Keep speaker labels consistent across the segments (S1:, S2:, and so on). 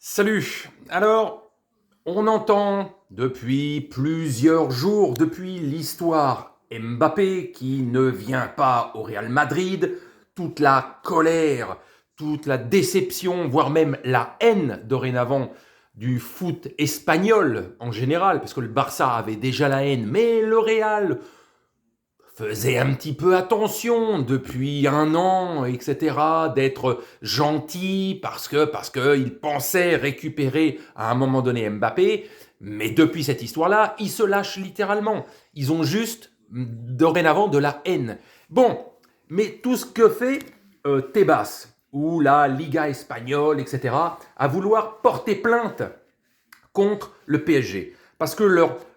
S1: Salut! Alors, on entend depuis plusieurs jours, depuis l'histoire Mbappé qui ne vient pas au Real Madrid, toute la colère, toute la déception, voire même la haine dorénavant du foot espagnol en général, parce que le Barça avait déjà la haine, mais le Real faisait un petit peu attention depuis un an, etc., d'être gentil parce que il pensait récupérer à un moment donné Mbappé. Mais depuis cette histoire-là, ils se lâchent littéralement. Ils ont juste dorénavant de la haine. Bon, mais tout ce que fait Tebas ou la Liga espagnole, etc., à vouloir porter plainte contre le PSG. Parce que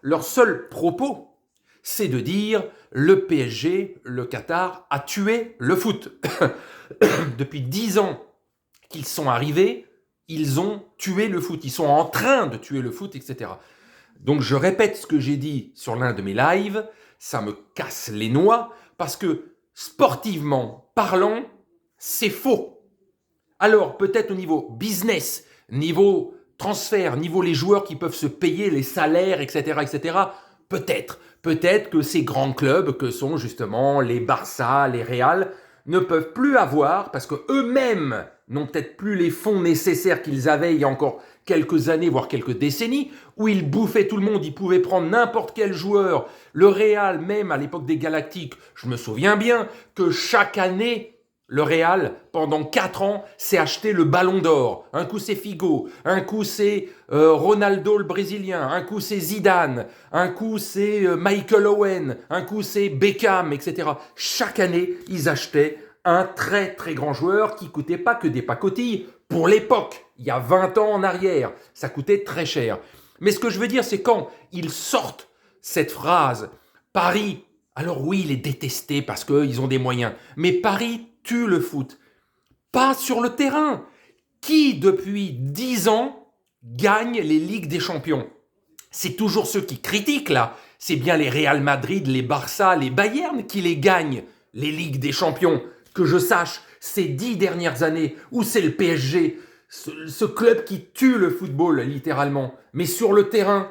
S1: leur seul propos, c'est de dire le PSG, le Qatar, a tué le foot. Depuis 10 ans qu'ils sont arrivés, ils ont tué le foot. Ils sont en train de tuer le foot, etc. Donc je répète ce que j'ai dit sur l'un de mes lives, ça me casse les noix, parce que sportivement parlant, c'est faux. Alors peut-être au niveau business, niveau transfert, niveau les joueurs qui peuvent se payer les salaires, etc., etc., peut-être que ces grands clubs que sont justement les Barça, les Real, ne peuvent plus avoir, parce que eux-mêmes n'ont peut-être plus les fonds nécessaires qu'ils avaient il y a encore quelques années, voire quelques décennies, où ils bouffaient tout le monde, ils pouvaient prendre n'importe quel joueur. Le Real, même à l'époque des Galactiques, je me souviens bien que chaque année, le Real, pendant 4 ans, s'est acheté le Ballon d'Or. Un coup c'est Figo, un coup c'est Ronaldo le Brésilien, un coup c'est Zidane, un coup c'est Michael Owen, un coup c'est Beckham, etc. Chaque année, ils achetaient un très très grand joueur qui coûtait pas que des pacotilles. Pour l'époque, il y a 20 ans en arrière, ça coûtait très cher. Mais ce que je veux dire, c'est quand ils sortent cette phrase, Paris, alors oui, il est détesté parce qu'ils ont des moyens, mais Paris tue le foot. Pas sur le terrain. Qui, depuis 10 ans, gagne les Ligues des Champions? C'est toujours ceux qui critiquent, là. C'est bien les Real Madrid, les Barça, les Bayern qui les gagnent, les Ligues des Champions. Que je sache, ces 10 dernières années, où c'est le PSG, ce club qui tue le football, littéralement. Mais sur le terrain,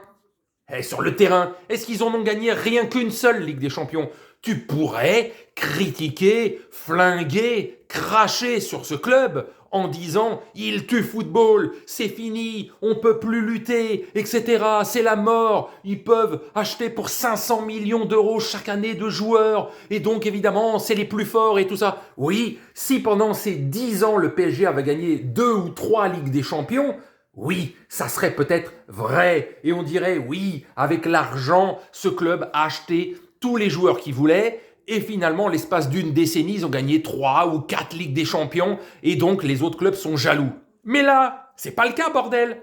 S1: est-ce qu'ils en ont gagné rien qu'une seule Ligue des Champions? Tu pourrais critiquer, flinguer, cracher sur ce club en disant « il tue football, c'est fini, on peut plus lutter, etc. C'est la mort, ils peuvent acheter pour 500 millions d'euros chaque année de joueurs, et donc évidemment c'est les plus forts et tout ça. » Oui, si pendant ces 10 ans le PSG avait gagné 2 ou 3 Ligues des Champions, oui, ça serait peut-être vrai. Et on dirait, oui, avec l'argent, ce club a acheté tous les joueurs qu'il voulait. Et finalement, l'espace d'une décennie, ils ont gagné 3 ou 4 Ligues des Champions. Et donc, les autres clubs sont jaloux. Mais là, c'est pas le cas, bordel.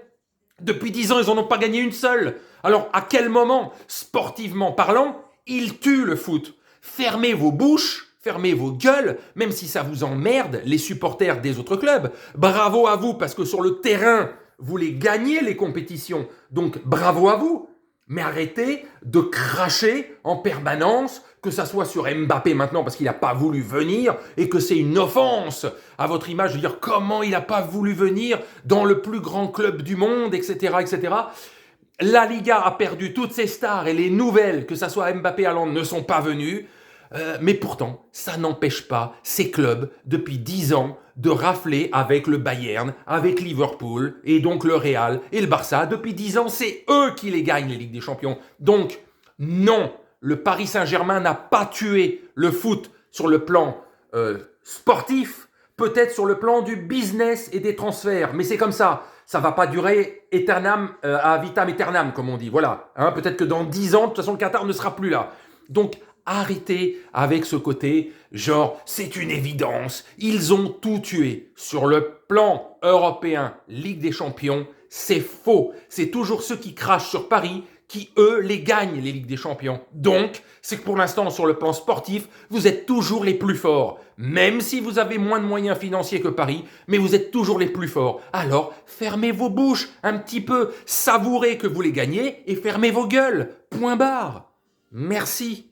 S1: Depuis 10 ans, ils en ont pas gagné une seule. Alors, à quel moment, sportivement parlant, ils tuent le foot? Fermez vos bouches. Fermez vos gueules, même si ça vous emmerde, les supporters des autres clubs. Bravo à vous, parce que sur le terrain, vous les gagnez les compétitions. Donc bravo à vous. Mais arrêtez de cracher en permanence, que ça soit sur Mbappé maintenant parce qu'il n'a pas voulu venir et que c'est une offense à votre image de dire comment il n'a pas voulu venir dans le plus grand club du monde, etc., etc. La Liga a perdu toutes ses stars et les nouvelles, que ça soit Mbappé, Haaland, ne sont pas venues. Mais pourtant, ça n'empêche pas ces clubs, depuis 10 ans, de rafler avec le Bayern, avec Liverpool, et donc le Real et le Barça. Depuis 10 ans, c'est eux qui les gagnent, les Ligues des Champions. Donc, non, le Paris Saint-Germain n'a pas tué le foot sur le plan sportif, peut-être sur le plan du business et des transferts, mais c'est comme ça. Ça va pas durer aeternam, à vitam aeternam, comme on dit. Voilà. Hein, peut-être que dans 10 ans, de toute façon, le Qatar ne sera plus là. Donc, arrêtez avec ce côté, genre, c'est une évidence, ils ont tout tué. Sur le plan européen, Ligue des Champions, c'est faux. C'est toujours ceux qui crachent sur Paris qui, eux, les gagnent, les Ligues des Champions. Donc, c'est que pour l'instant, sur le plan sportif, vous êtes toujours les plus forts. Même si vous avez moins de moyens financiers que Paris, mais vous êtes toujours les plus forts. Alors, fermez vos bouches un petit peu, savourez que vous les gagnez et fermez vos gueules. Point barre. Merci.